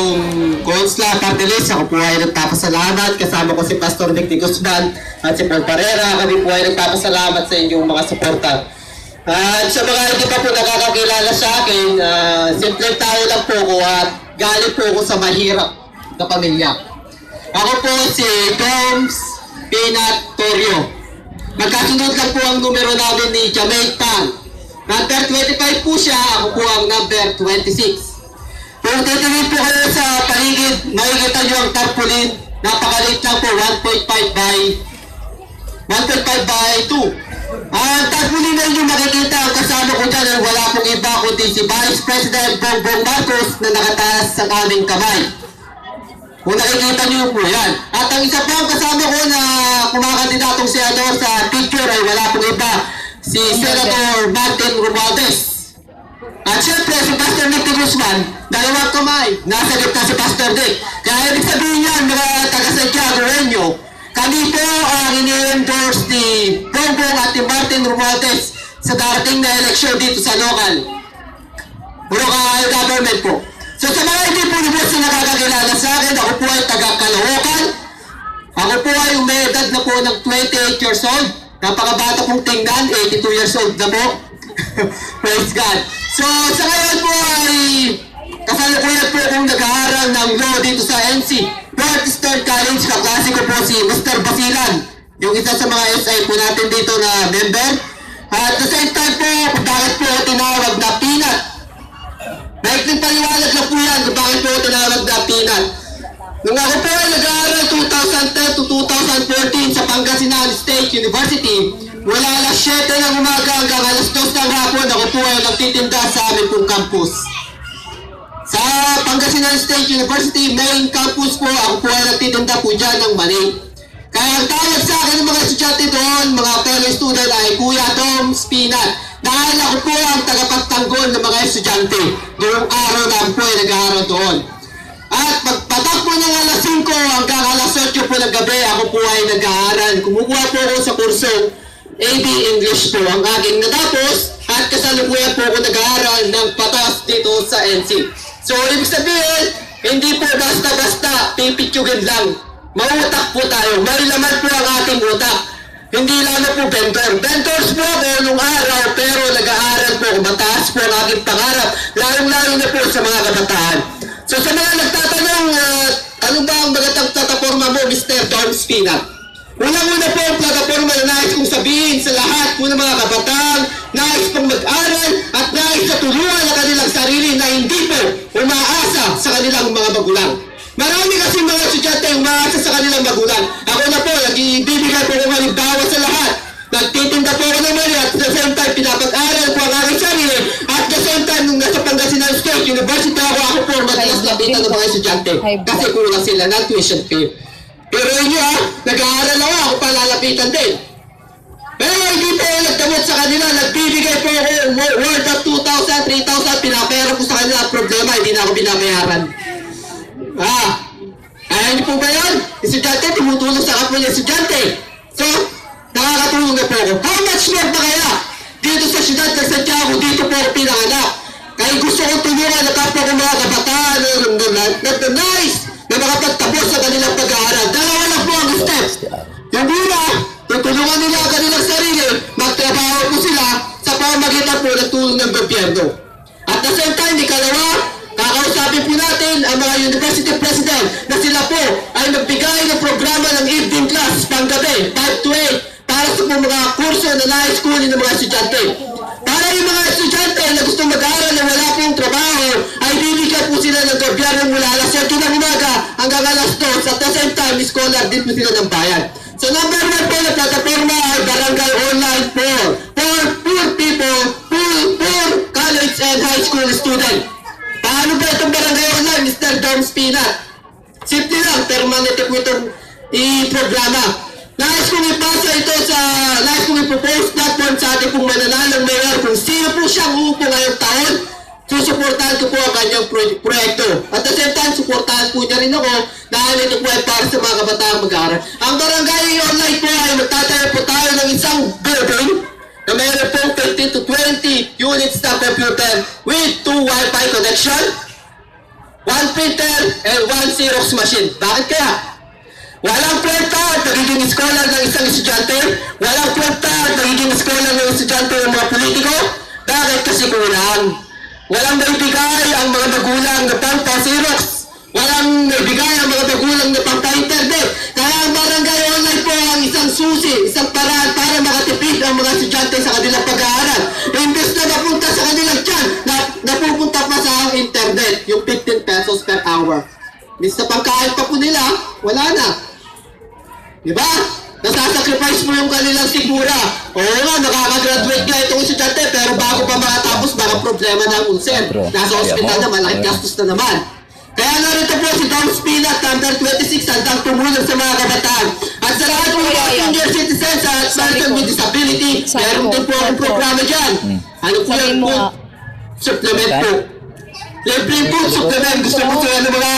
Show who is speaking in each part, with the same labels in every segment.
Speaker 1: pong Consla Party List. Ako po ay nagpapasalamat. Kasama ko si Pastor Nick Guzman at si Paul Parera. Kami po ay nagpapasalamat sa inyong mga suporta. At sa mga hindi pa po nakakakilala sa akin, simpleng tao lang po ko at galing po ko sa mahirap na pamilya. Ako po si Toms Pinat Torrio. Magkasunod lang po ang numero namin ni Jamaica. Number 25 po siya, ako po ang number 26. Kung titingin po kayo sa paligid, makikita nyo ang tarpaulin. Napakaliit lang po, 1.5 by 2. Ang tarpaulin na inyo makikita, ang kasama ko dyan ay wala pong iba kundi si Vice President Bongbong Marcos na nakataas sa aming kamay. Kung nakikita nyo po yan. At ang isa po ang kasama ko na kumakandidatong senador sa picture ay wala pong iba, si Senator Martin Romualdez. At syempre si Pastor Nick Guzman, dalawang kamay, nasa gitna si Pastor Nick. Kaya ibig sabihin yan, mga taga-Santiago Reño, kami po ang ini-endorse ni Bongbong at ni Martin Romualdez sa darating na eleksyon dito sa local government po. So sa mga hindi po nubos na nakakakilala sa akin, ako po ay taga-Caloocan. Ako po ay may edad na po ng 28 years old. Napakabata pong tingnan, 82 years old na po. Praise God. So sa ngayon po ay kasalukuyan po akong nag-aaral ng law dito sa NC Northeastern College. Kaklase ko po si Mr. Basilan, yung isa sa mga SI po natin dito na member. At the same time po, bakit po tinawag na Peanut? Maikling paliwanag na po yan kung bakit po tinawag na Peanut. Nung ako po ay nag-aaral 2010 to 2014 sa Pangasinan State University, mula alas 7 ng umaga hanggang alas 2 ng hapon, ako po ay nagtitinda sa amin pong campus. Sa Pangasinan State University main campus po, ako po ay nagtitinda po dyan ng mani. Kaya ang tawag sa akin ng mga estudyante doon, mga fellow student ay Kuya Toms Peanut. Dahil ako po ang tagapagtanggol ng mga estudyante noong araw na ako po ay nag-aaral doon. At pagpatak po ng alas 5 hanggang alas 8 po ng gabi, ako po ay nag-aaral. Kumukuha po ako sa kursong AB English po ang aking natapos at kasalukuyan po ako nag-aaral ng patas dito sa NC. So, ibig sabihin, hindi po basta-basta pipitsugin lang. Mautak po tayo. May laman po ang ating utak. Hindi lang na po vendor. Vendors po ako nung araw, pero nag-aaral po ako. Mataas po ang aking pangarap. Lalong-lalo na po sa mga kabataan. So, sa mga nagtatanong, ano ba ang magandang plataforma mo, Mr. Toms Peanut? Unang-una po ang plataforma na nais kong sabihin sa lahat po ng mga kabataan, nais pong mag-aral at nais na tulungan ang kanilang sarili na hindi po umaasa sa kanilang mga magulang. Marami kasi mga estudyante yung umaasa sa kanilang magulang. Ako na po, nagbibigay po ng halimbawa sa lahat. Nagtitinda po ako ng mali at the same time pinapag-aral po ang aking sarili. At the same time, nung nasa Pangasinan State University ako po madalas lapitan ng mga estudyante. Kasi kulang sila ng tuition fee. Pero inyo nag-aaral ako pa lalapitan din. Pero hindi po ako nagdamot sa kanila, nagbibigay po ako worth of 2,000, 3,000, pinapera po sa kanila at problema, hindi na ako binabayaran. Ayaw niyo po ba yun? Estudyante, tumutulong sa kapwa niya estudyante. So, nakakatulong na po ako. How much more ba kaya? Dito sa siyudad ng Santiago, dito po ako pinanganak. Kaya gusto ko tulungan na kapwa ko mga kabataan na nice na makapagtapos sa kanilang pag-aaral. Dalawa lang po ang steps. Yung una, tutulungan nila ang kanilang sarili, magtrabaho po sila sa pamamagitan po ng tulong ng gobyerno. At the same time, ikalawa, kakausapin po natin ang mga university president na sila po ay magbigay ng programa ng evening class panggabi, 5 to 8, para sa mga kurso na na-schooling ng mga estudyante. Para yung mga estudyante na gusto mag-aaral na wala pong trabaho, ay bibigyan po sila ng gobyerno mula alas 7 ng umaga hanggang alas 2. At the same time, scholar din po sila ng bayan. So number 1 po na plataforma ay Barangay Online for poor people, poor college and high school student. Paano ba itong Barangay Online, Mr. Toms Peanut? Simple lang, permanente po itong i-programa. Nais kong ipasa ito nais kong ipropose platform sa ating pong mananalang mayor kung sino po siyang uupo ngayong taon. Susuportahan ko po ang kanyang proyekto. At the same time, suportahan po niya rin ako dahil ito po ay para sa mga kabataang mag-aaral. Ang Barangay Online po ay magtatayo po tayo ng isang building na mayroon pong 15 to 20 units na computer with 2 Wi-Fi connection. 1 printer, and 1 Xerox machine. Bakit kaya? Walang kwenta at nagiging scholar ng isang estudyante. Walang kwenta at nagiging scholar ng estudyante ng mga politiko. Bakit? Kasi kulang. Walang naibigay ang mga magulang na pang-Xerox. Walang naibigay ang mga magulang na pang-internet. Kaya ang barangay online po ang isang susi, isang paraan para makatipid ang mga estudyante sa kanilang pag-aaral. Imbes na napunta sa kanilang tiyan, napupunta pa sa internet, yung 15 pesos per hour. Imbes na pangkain pa po nila, wala na. Diba? Nasasacrifice mo yung kanilang sigura. Oo nga, nakakagraduate nga itong estudyante, pero bago pa makatapos, baka problema ng ulcer. Nasa hospital na, malaking gastos na naman. Kaya narito po si Dom Spinat, number 26, handang tumulong sa mga kabataan. At sa lahat po mga senior citizens at person with disability, meron din po ang programa dyan. Ano po yung food supplement po? Libreng food supplement, gusto mo sa mga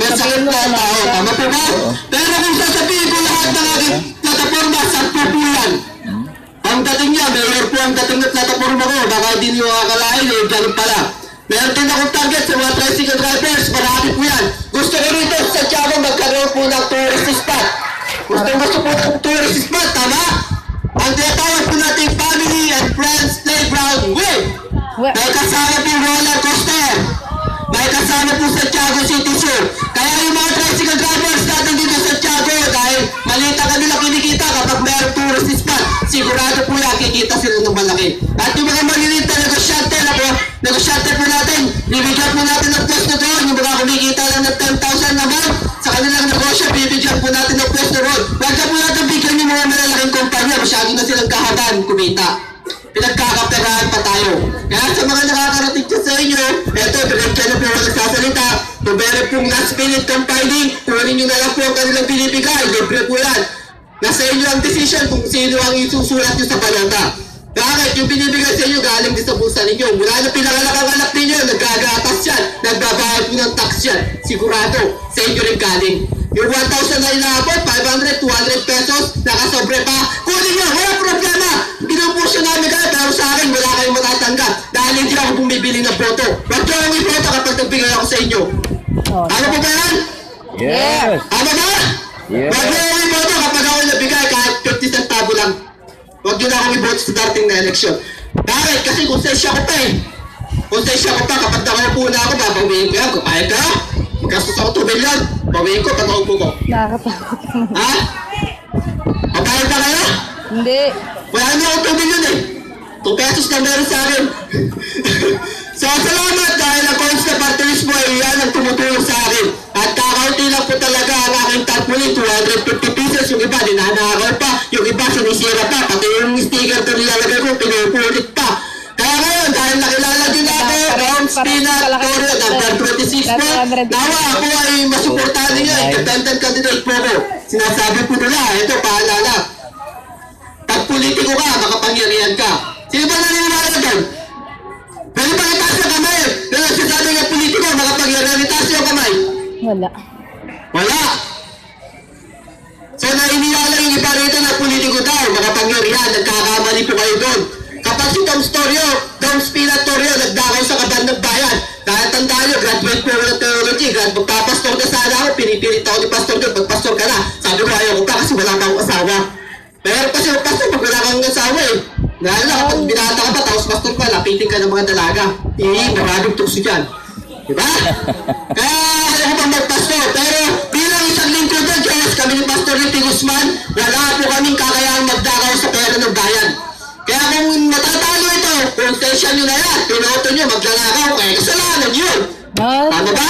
Speaker 1: masakit na tao. Tama po ba? Pero kung sasabihin ko lahat ng aking plataforma, sakto po yan. Ang dating niya, mayor po ang dating na plataforma ko. Baka hindi niyo akalain, ganun pala. Meron din akong target sa mga tricycle drivers. Marami po yan. Gusto ko rito sa Tiago magkaroon po ng tourist spot. Gusto po ng tourist spot, tama? Ang tinatawag po natin family and friends playground way. May kasama po roller coaster. May kasama po sa Tiago City Zoo. Kaya yung mga tricycle drivers natin dito sa Tiago, dahil maliit ang kanila kinikita kapag mayroong tourist spot, sigurado po yan, kikita sila ng malaki. At yung mga maliliit na negosyante po natin, bibigyan po natin ng pwesto doon. Yung mga kumikita lang ng 10,000 naman, sa kanilang negosyo, bibigyan po natin ng pwesto doon. Huwag na po natin bigyan yung mga malalaking kumpanya, masyado na silang kahaban kumita. Pinagkakaperahan pa tayo. Kaya sa mga nakakarating ko sa inyo, eto, direkta na po ako nagsasalita. Kung meron pong last minute compiling, kunin nyo na lang po ang kanilang binibigay. Libre po yan. Nasa inyo ang decision kung sino ang isusulat nyo sa balota. Bakit? Yung binibigay sa inyo galing din sa bulsa ninyo. Mula na pinakalakang anak ninyo, naggagatas yan. Nagbabayad po ng tax yan. Sigurado, sa inyo rin galing. Yung 1,000 na inaabot, 500, 200 pesos, nakasobre pa. Kunin nyo, wala problema. Pinupursyo namin kayo, pero sa akin, wala kayong matatanggap. Dahil hindi ako bumibili ng boto. Huwag nyo akong iboto kapag nagbigay ako sa inyo. Ano po ba yan?
Speaker 2: Yes!
Speaker 1: Ano ba?
Speaker 2: Yes!
Speaker 1: Huwag nyo akong iboto kapag ako nabigay kahit 50 centavo lang. Huwag nyo na akong iboto sa dating na eleksyon. Bakit? Kasi konsensya ko pa eh. Konsensya ko pa, kapag nakaupo na ako, babawiin ko yan. Kapayag ka? Magkastos ako 2 million. Bawiin ko, pag naupo ko.
Speaker 3: Nakakatakot naman.
Speaker 1: Ha? Kapayag ka kaya?
Speaker 3: Hindi.
Speaker 1: Wala niyo ako 2 million eh. 2 pesos na meron sa akin. So, salamat dahil ang coins na parties mo ay yan ang tumutulong sa akin. At kakaunti lang po talaga ang aking tarpaulin, 250 pesos. Yung iba, dinanakaw pa. Yung iba, sinisira pa. Pati yung sticker na nilalagay ko, pinupulit pa. Kaya ngayon, dahil nakilala din ako, Dom Spinat, Torio, number 26 po. Nawa, ako ay masuportahan ninyo. Independent candidate po ko. Sinasabi po nila, ito, paalala. Pag politiko ka, makapangyarihan ka. Sino ba naniniwala doon? Pwede ba itaas ang kamay? Pero sinasabi ng politiko, makapangyarihan, itaas yung kamay.
Speaker 3: Wala.
Speaker 1: Wala. So naniniwala yung iba rito na politiko daw, makapangyarihan, nagkakamali po kayo doon. Kapag si Dom Spinat Torio, nagdakaw sa kaban ng bayan, dahil tandaan nyo, graduate po ng theology, magpapastor na sana ako, pinipilit ako ni pastor doon, magpastor ka na. Sabi ko, ayaw ko pa kasi wala kang asawa. Pero kasi yung pastor, pag wala kang asawa eh. Dahil na, kapag binata ka pa, tapos pastor pa, lapitin ka ng mga dalaga. Maraming tukso dyan. Diba? Kaya ayaw ko pang magpastor. Pero bilang isang lingkod doon, Diyos, kami ni Pastor Ricky Guzman, wala po kaming kakayaan magdakaw sa pera ng bayan. Kaya kung matatalo ito, konsensya nyo na yan, pinoto nyo, maglalakaw, kaya kasalanan yun. Tama ba?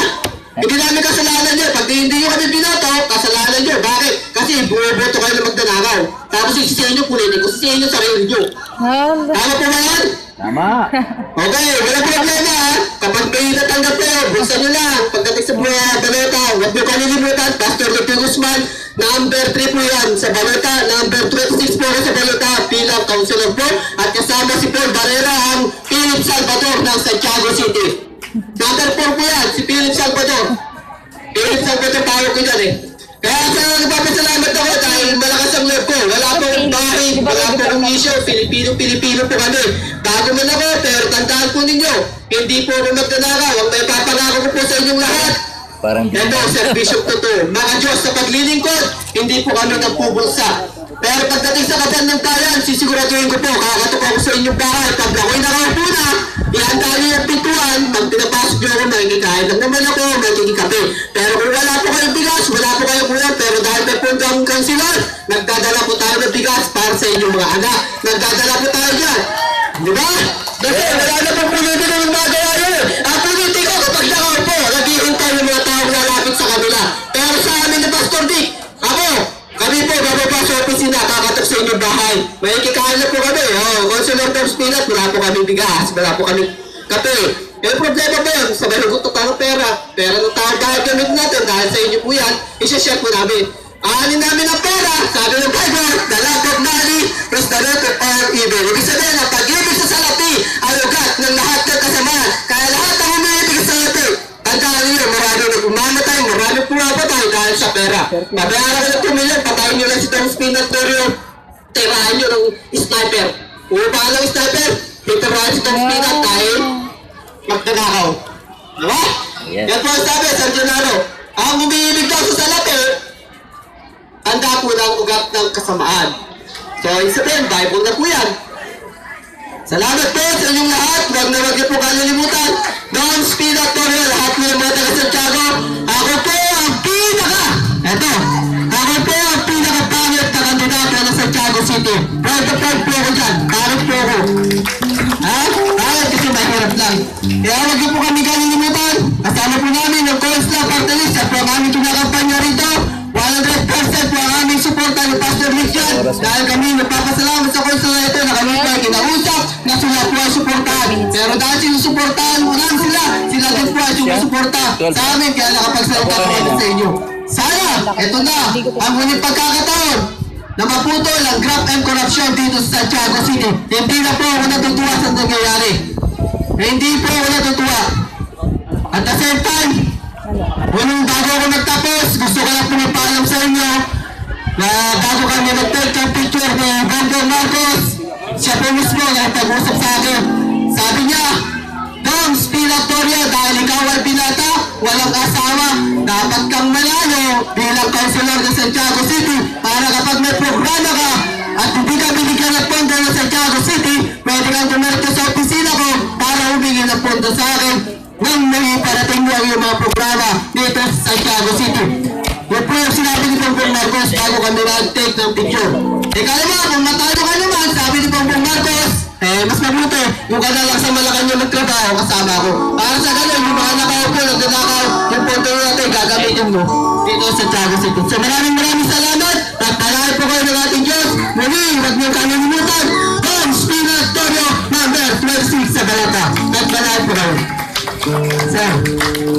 Speaker 1: Hindi namin kasalanan nyo. Pag hindi nyo kami binoto, kasalanan nyo. Bakit? Kasi bumoboto kayo na magdanakaw. Tapos sisihin nyo politiko, sisihin nyo sarili nyo. Tama po ba yan?
Speaker 2: Tama!
Speaker 1: Okay, wala problema ha. Kapag may natanggap kayo, bulsa nyo lang. Pagdating sa mga balota, huwag nyo kalilimutan, Pastor Ricky Guzman, number 3 po yan sa balota, number 26 po sa balota, bilang councilor po, at kasama si Paul Barrera, ang Philip Salvador ng Santiago City. Number 4 po yan, si Philip Salvador. Philip Salvador, tawag ko dyan eh. Kaya sa nagpapasalamat ako dahil malakas ang loob ko. Wala pong bahay, wala pong issue. Pilipino po kami. Bago man ako, pero tandaan po ninyo, hindi po ako magnanakaw. Ang may papangako ko po sa inyong lahat.
Speaker 2: Parang
Speaker 1: Ito, servisyo ko to. Mga Diyos sa paglilingkod, hindi po kami nagpubulsa. Pero pagdating sa kaban ng tayan, sisiguraduhin ko po, kakatok ako sa inyong bahay. Pag ako'y nakaupo na, ihanda niyo yung pintuan, pag pinapasok niyo ako, makikikain lang naman ako, makikikape. Pero kung wala po kayong bigas, wala po kayong ulam, pero dahil may pundang kansilan, nagdadala po tayo ng bigas para sa inyong mga anak. Nagdadala po tayo dyan. Di ba? Kasi wala na pong politiko ng magawa yun. Ang politiko, kapag nakaupo, naghihintay yung mga taong lalapit sa kanila. Pero sa amin ni Pastor Dick, kami po, bababa sa opisina, kakatok sa inyong bahay. May kikain na po kami. Consular Tom Spinat, wala po kami bigas, wala po kami kape. Yung problema ba yun? Sabay hugutok tayo ng pera. Pera ng tao dahil gamit natin, dahil sa inyo po yan, isa-share po namin. Aanin namin ang pera, sabi ng Bible, the love of money is the root of all evil. Ibig sabihin, ang pag-ibig sa salapi ay ugat ng lahat ng kasamaan. Kaya lahat ang umiibig sa salapi. Tandaan niyo, marami na pumamatay, marami pumapatay dahil sa pera. Pabayaran ka ng 2 million, patayin niyo lang si Tom Spinat Torio, tirahan niyo ng sniper. Upahan ng sniper, titirahan si Tom Spinat dahil magdanakaw. Diba?
Speaker 2: Yes.
Speaker 1: Yan po ang sabi, San Gennaro, ang umiibig daw sa salapi, tanda po ng ugat ng kasamaan. So, isabihin, Bible na po yan. Salamat po sa inyong lahat. Huwag na huwag niyo po kalilimutan. Don Spinat Torio, lahat mo ng mga taga Santiago. Ako po ang pinaka-pangit na kandidato ng Santiago City. Proud to proud po ako dyan. Parang po ako. Ha? Bakit? Kasi mahirap lang. Kaya huwag niyo po kami kalilimutan. Kasama po namin ng Coastal Party List at po ang aming kinakampanya rito. 100% po ang aming suporta ni Pastor Richard. Dahil kami nagpapasalamat sa Coastal na ito na kami po ay kinausap na sila po ay suportahan. Pero dahil sinusuportahan mo lang sila din po ay sumusuporta sa amin. Kaya nakapagsalita ko kami sa inyo. Sana, ito na ang huling pagkakataon na maputol ang graft and corruption dito sa Santiago City. Hindi na po ako natutuwa sa nangyayari. Hindi po ako natutuwa. At the same time, bago ako nagtapos, gusto ko lang pumapaalam sa inyo na bago kami nag-take ang picture ni Bongbong Marcos, siya po mismo na pag-usap sa akin. Sabi niya, Dong Spinat Torio, dahil ikaw ay binata, walang asawa, dapat kang manalo bilang councilor ng Santiago City para kapag may programa ka at hindi ka binigyan ng pondo ng Santiago City, pwede kang tumarito sa opisina ko para humingi ng pondo sa akin nang may parating mo ang iyong mga programa dito sa Santiago City. Yung po yung sinabi ni Bongbong Marcos bago kami nag-take ng picture. Ikaw naman, kung matalo ka naman, sabi ni Bongbong Marcos, mas mabuti, yung ka na lang sa Malacanang magtrabaho kasama ko. Para sa ganun, yung mga nakaupo, nagdadakaw, yung punto natin, gagamitin mo dito sa Santiago City. So maraming salamat at palahay po kayo ng ating Diyos. Muli, huwag niyong kalilimutan